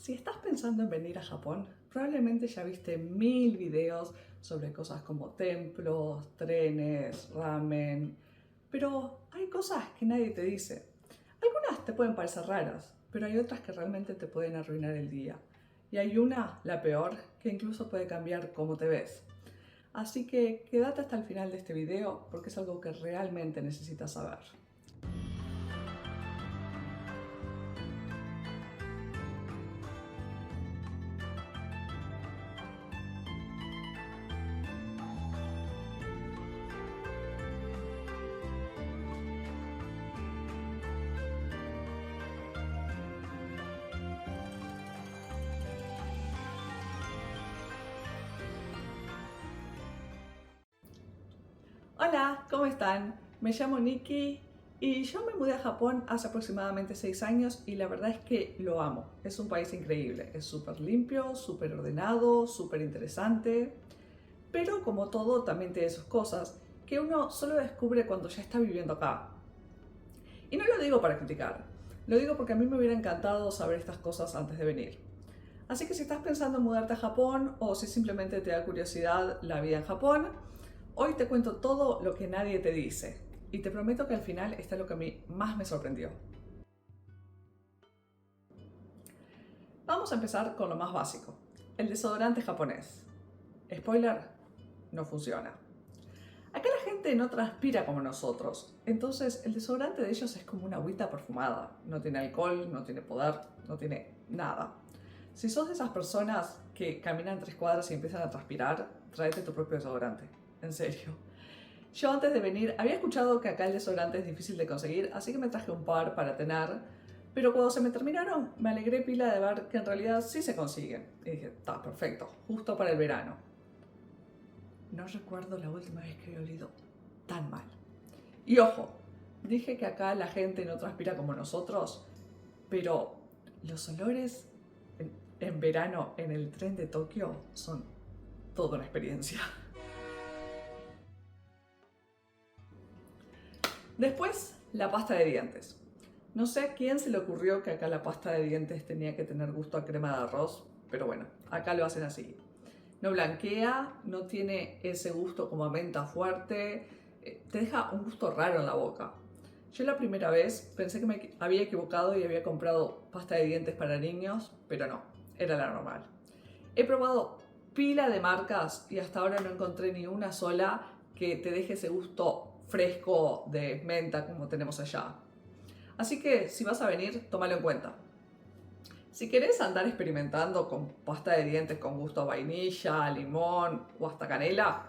Si estás pensando en venir a Japón, probablemente ya viste 1000 videos sobre cosas como templos, trenes, ramen, pero hay cosas que nadie te dice. Algunas te pueden parecer raras, pero hay otras que realmente te pueden arruinar el día. Y hay una, la peor, que incluso puede cambiar cómo te ves. Así que quédate hasta el final de este video porque es algo que realmente necesitas saber. Hola, ¿cómo están? Me llamo Nikki y yo me mudé a Japón hace aproximadamente 6 años y la verdad es que lo amo. Es un país increíble, es súper limpio, súper ordenado, súper interesante, pero como todo también tiene sus cosas que uno solo descubre cuando ya está viviendo acá. Y no lo digo para criticar, lo digo porque a mí me hubiera encantado saber estas cosas antes de venir. Así que si estás pensando en mudarte a Japón o si simplemente te da curiosidad la vida en Japón, hoy te cuento todo lo que nadie te dice. Y te prometo que al final está lo que a mí más me sorprendió. Vamos a empezar con lo más básico. El desodorante japonés. Spoiler, no funciona. Acá la gente no transpira como nosotros, entonces el desodorante de ellos es como una agüita perfumada. No tiene alcohol, no tiene poder, no tiene nada. Si sos de esas personas que caminan 3 cuadras y empiezan a transpirar, tráete tu propio desodorante. En serio. Yo antes de venir había escuchado que acá el desodorante es difícil de conseguir, así que me traje un par para tener. Pero cuando se me terminaron, me alegré pila de ver que en realidad sí se consiguen. Y dije, está perfecto, justo para el verano. No recuerdo la última vez que había olido tan mal. Y ojo, dije que acá la gente no transpira como nosotros, pero los olores en verano en el tren de Tokio son toda una experiencia. Después, la pasta de dientes. No sé a quién se le ocurrió que acá la pasta de dientes tenía que tener gusto a crema de arroz, pero bueno, acá lo hacen así. No blanquea, no tiene ese gusto como a menta fuerte, te deja un gusto raro en la boca. Yo la primera vez pensé que me había equivocado y había comprado pasta de dientes para niños, pero no, era la normal. He probado pila de marcas y hasta ahora no encontré ni una sola que te deje ese gusto fresco de menta como tenemos allá. Así que si vas a venir, tómalo en cuenta. Si querés andar experimentando con pasta de dientes con gusto a vainilla, limón o hasta canela,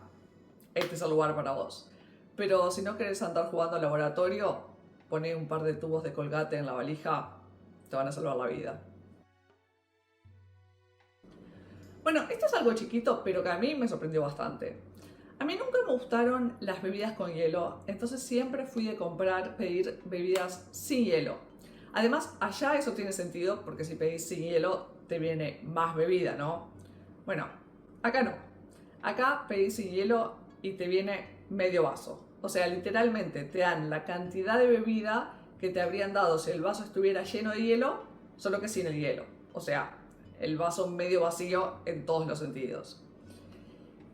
este es el lugar para vos. Pero si no querés andar jugando al laboratorio, poné un par de tubos de Colgate en la valija, te van a salvar la vida. Bueno, esto es algo chiquito, pero que a mí me sorprendió bastante. A mí nunca me gustaron las bebidas con hielo, entonces siempre fui de pedir bebidas sin hielo. Además, allá eso tiene sentido, porque si pedís sin hielo, te viene más bebida, ¿no? Bueno, acá no. Acá pedís sin hielo y te viene medio vaso. O sea, literalmente te dan la cantidad de bebida que te habrían dado si el vaso estuviera lleno de hielo, solo que sin el hielo. O sea, el vaso medio vacío en todos los sentidos.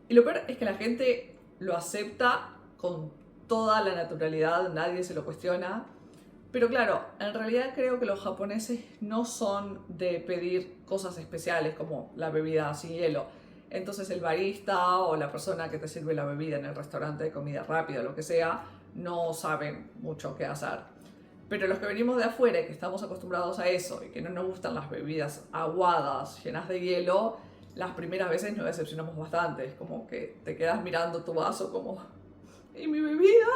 Y lo peor es que la gente lo acepta con toda la naturalidad, nadie se lo cuestiona. Pero claro, en realidad creo que los japoneses no son de pedir cosas especiales como la bebida sin hielo. Entonces el barista o la persona que te sirve la bebida en el restaurante de comida rápida o lo que sea, no saben mucho qué hacer. Pero los que venimos de afuera y que estamos acostumbrados a eso y que no nos gustan las bebidas aguadas, llenas de hielo, las primeras veces nos decepcionamos bastante. Es como que te quedas mirando tu vaso como, ¿y mi bebida?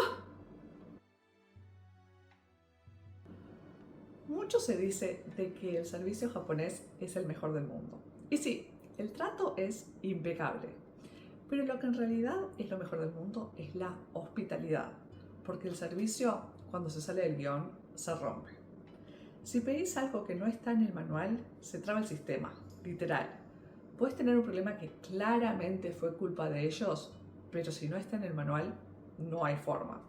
Mucho se dice de que el servicio japonés es el mejor del mundo. Y sí, el trato es impecable. Pero lo que en realidad es lo mejor del mundo es la hospitalidad. Porque el servicio, cuando se sale del guión, se rompe. Si pedís algo que no está en el manual, se traba el sistema, literal. Puedes tener un problema que claramente fue culpa de ellos, pero si no está en el manual, no hay forma.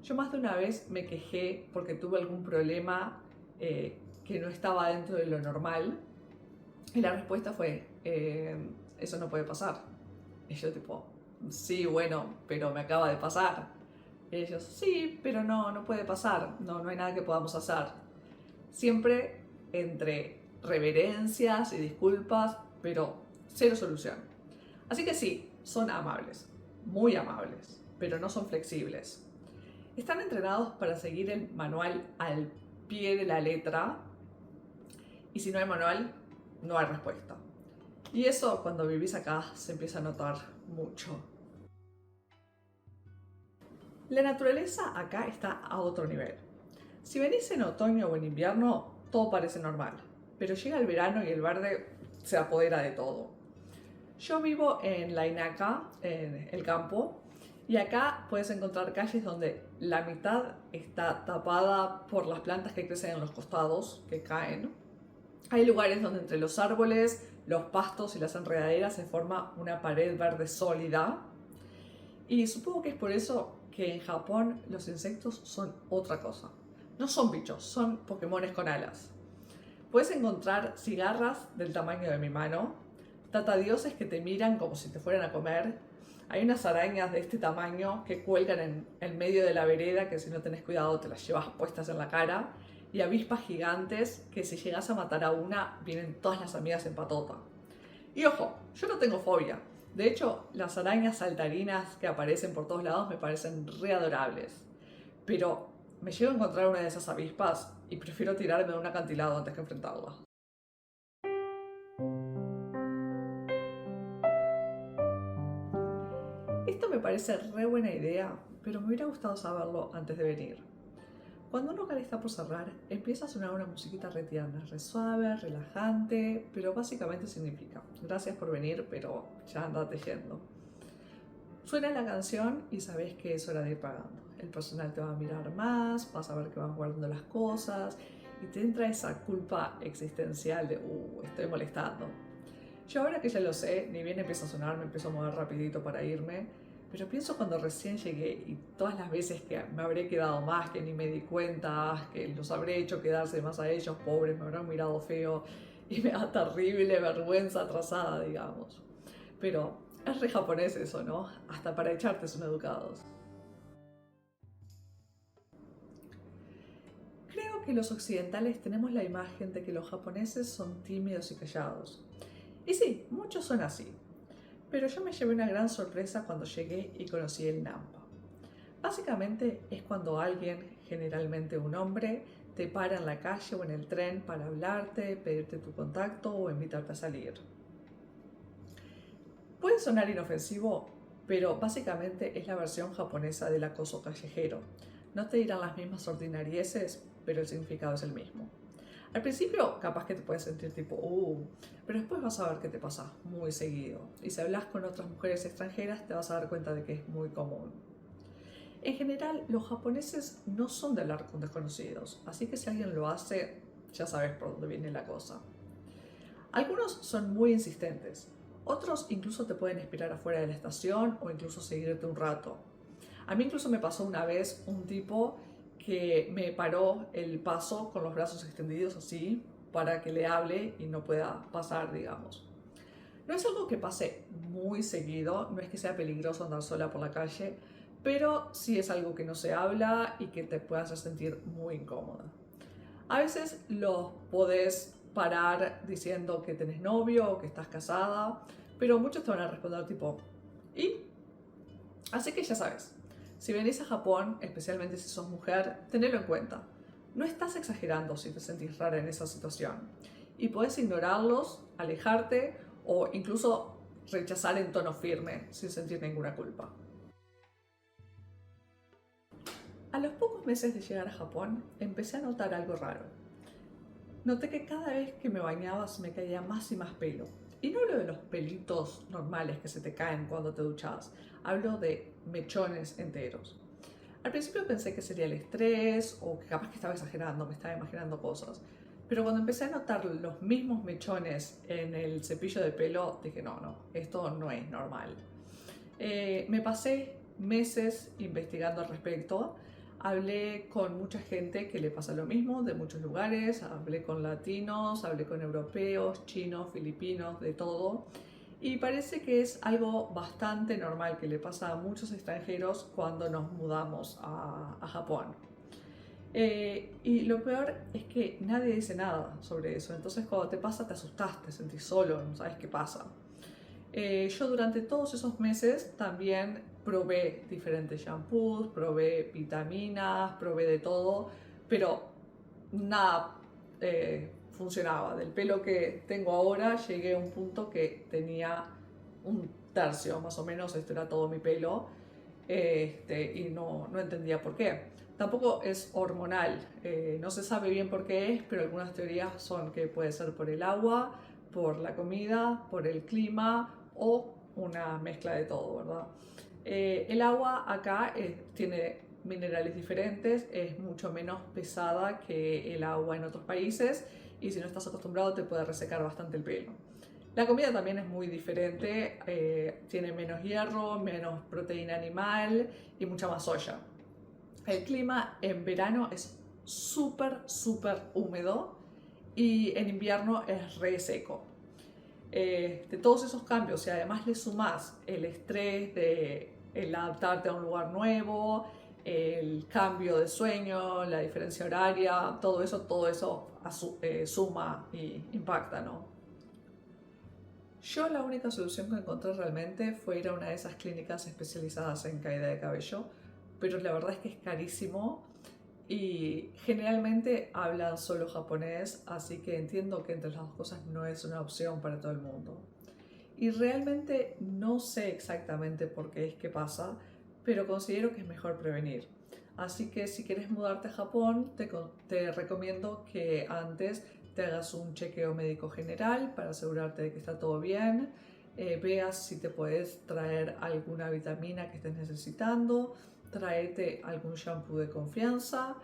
Yo más de una vez me quejé porque tuve algún problema que no estaba dentro de lo normal Y la respuesta fue, eso no puede pasar. Y yo tipo, sí, bueno, pero me acaba de pasar. Y ellos, sí, pero no, no puede pasar, no, no hay nada que podamos hacer. Siempre entre reverencias y disculpas, pero cero solución. Así que sí, son amables, muy amables, pero no son flexibles. Están entrenados para seguir el manual al pie de la letra y si no hay manual, no hay respuesta. Y eso cuando vivís acá se empieza a notar mucho. La naturaleza acá está a otro nivel. Si venís en otoño o en invierno, todo parece normal, pero llega el verano y el verde se apodera de todo. Yo vivo en La Inaca, en el campo, y acá puedes encontrar calles donde la mitad está tapada por las plantas que crecen en los costados, que caen. Hay lugares donde entre los árboles, los pastos y las enredaderas se forma una pared verde sólida. Y supongo que es por eso que en Japón los insectos son otra cosa. No son bichos, son pokémones con alas. Puedes encontrar cigarras del tamaño de mi mano, tatadioses que te miran como si te fueran a comer. Hay unas arañas de este tamaño que cuelgan en el medio de la vereda que si no tenés cuidado te las llevas puestas en la cara. Y avispas gigantes que si llegas a matar a una vienen todas las amigas en patota. Y ojo, yo no tengo fobia. De hecho, las arañas saltarinas que aparecen por todos lados me parecen re adorables. Pero me llego a encontrar una de esas avispas y prefiero tirarme de un acantilado antes que enfrentarla. Esto me parece re buena idea, pero me hubiera gustado saberlo antes de venir. Cuando un local está por cerrar, empieza a sonar una musiquita re tierna, re suave, relajante, pero básicamente significa gracias por venir, pero ya andate yendo. Suena la canción y sabes que es hora de ir pagando. El personal te va a mirar más, vas a ver que vas guardando las cosas y te entra esa culpa existencial de estoy molestando. Yo ahora que ya lo sé, ni bien empieza a sonar, me empiezo a mover rapidito para irme, pero pienso cuando recién llegué y todas las veces que me habré quedado más, que ni me di cuenta, que los habré hecho quedarse más a ellos, pobres, me habrán mirado feo y me da terrible vergüenza atrasada, digamos. Pero es re japonés eso, ¿no? Hasta para echarte son educados. Creo que los occidentales tenemos la imagen de que los japoneses son tímidos y callados. Y sí, muchos son así. Pero yo me llevé una gran sorpresa cuando llegué y conocí el Nampa. Básicamente es cuando alguien, generalmente un hombre, te para en la calle o en el tren para hablarte, pedirte tu contacto o invitarte a salir. Puede sonar inofensivo, pero básicamente es la versión japonesa del acoso callejero. No te dirán las mismas ordinarieces, pero el significado es el mismo. Al principio capaz que te puedes sentir tipo, pero después vas a ver que te pasa muy seguido. Y si hablas con otras mujeres extranjeras te vas a dar cuenta de que es muy común. En general, los japoneses no son de hablar con desconocidos, así que si alguien lo hace, ya sabes por dónde viene la cosa. Algunos son muy insistentes, otros incluso te pueden esperar afuera de la estación o incluso seguirte un rato. A mí incluso me pasó una vez un tipo que me paró el paso con los brazos extendidos así para que le hable y no pueda pasar, digamos. No es algo que pase muy seguido, no es que sea peligroso andar sola por la calle, pero sí es algo que no se habla y que te puede hacer sentir muy incómoda. A veces los podés parar diciendo que tenés novio o que estás casada, pero muchos te van a responder tipo, ¿y? Así que ya sabes, si venís a Japón, especialmente si sos mujer, tenelo en cuenta. No estás exagerando si te sentís rara en esa situación. Y podés ignorarlos, alejarte o incluso rechazar en tono firme sin sentir ninguna culpa. A los pocos meses de llegar a Japón, empecé a notar algo raro. Noté que cada vez que me bañaba se me caía más y más pelo. Y no hablo de los pelitos normales que se te caen cuando te duchas, hablo de mechones enteros. Al principio pensé que sería el estrés o que capaz que estaba exagerando, me estaba imaginando cosas. Pero cuando empecé a notar los mismos mechones en el cepillo de pelo, dije, no, esto no es normal. Me pasé meses investigando al respecto Hablé con mucha gente que le pasa lo mismo, de muchos lugares, hablé con latinos, hablé con europeos, chinos, filipinos, de todo. Y parece que es algo bastante normal que le pasa a muchos extranjeros cuando nos mudamos a Japón. Y lo peor es que nadie dice nada sobre eso, entonces cuando te pasa te asustas, te sentís solo, no sabes qué pasa. Yo durante todos esos meses también probé diferentes shampoos, probé vitaminas, probé de todo, pero nada funcionaba. Del pelo que tengo ahora llegué a un punto que tenía un tercio más o menos, esto era todo mi pelo, y no entendía por qué. Tampoco es hormonal, no se sabe bien por qué es, pero algunas teorías son que puede ser por el agua, por la comida, por el clima o una mezcla de todo, ¿verdad? El agua acá tiene minerales diferentes, es mucho menos pesada que el agua en otros países y si no estás acostumbrado te puede resecar bastante el pelo. La comida también es muy diferente, tiene menos hierro, menos proteína animal y mucha más soya. El clima en verano es súper húmedo y en invierno es re seco. De todos esos cambios, si además le sumas el estrés de el adaptarte a un lugar nuevo, el cambio de sueño, la diferencia horaria, todo eso suma y impacta, ¿no? Yo la única solución que encontré realmente fue ir a una de esas clínicas especializadas en caída de cabello, pero la verdad es que es carísimo y generalmente hablan solo japonés, así que entiendo que entre las dos cosas no es una opción para todo el mundo. Y realmente no sé exactamente por qué es que pasa, pero considero que es mejor prevenir. Así que si quieres mudarte a Japón, te recomiendo que antes te hagas un chequeo médico general para asegurarte de que está todo bien, veas si te puedes traer alguna vitamina que estés necesitando, tráete algún shampoo de confianza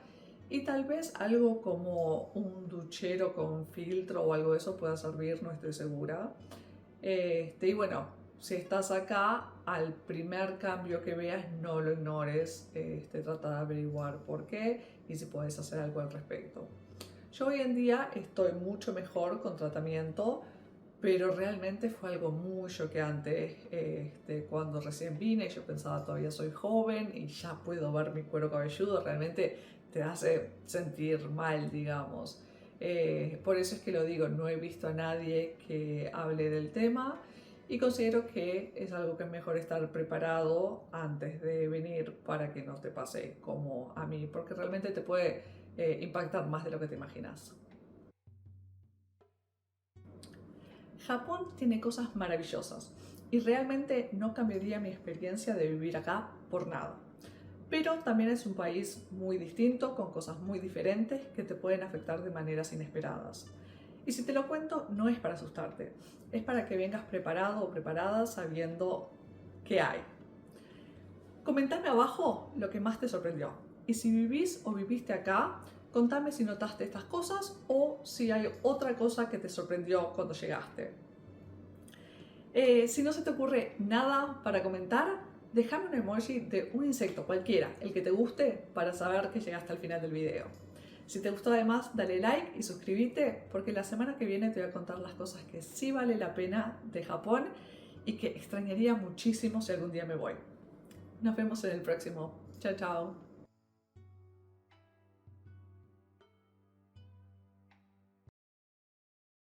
y tal vez algo como un duchero con filtro o algo de eso pueda servir, no estoy segura. Y bueno, si estás acá, al primer cambio que veas, no lo ignores, trata de averiguar por qué y si puedes hacer algo al respecto. Yo hoy en día estoy mucho mejor con tratamiento, pero realmente fue algo muy choqueante cuando recién vine. Yo pensaba todavía soy joven y ya puedo ver mi cuero cabelludo, realmente te hace sentir mal, digamos. Por eso es que lo digo, no he visto a nadie que hable del tema y considero que es algo que es mejor estar preparado antes de venir para que no te pase como a mí, porque realmente te puede impactar más de lo que te imaginas. Japón tiene cosas maravillosas y realmente no cambiaría mi experiencia de vivir acá por nada. Pero también es un país muy distinto, con cosas muy diferentes que te pueden afectar de maneras inesperadas. Y si te lo cuento, no es para asustarte, es para que vengas preparado o preparada sabiendo qué hay. Comentame abajo lo que más te sorprendió. Y si vivís o viviste acá, contame si notaste estas cosas o si hay otra cosa que te sorprendió cuando llegaste. Si no se te ocurre nada para comentar, déjame un emoji de un insecto cualquiera, el que te guste, para saber que llegaste al final del video. Si te gustó además, dale like y suscríbete porque la semana que viene te voy a contar las cosas que sí vale la pena de Japón y que extrañaría muchísimo si algún día me voy. Nos vemos en el próximo. Chao, chao.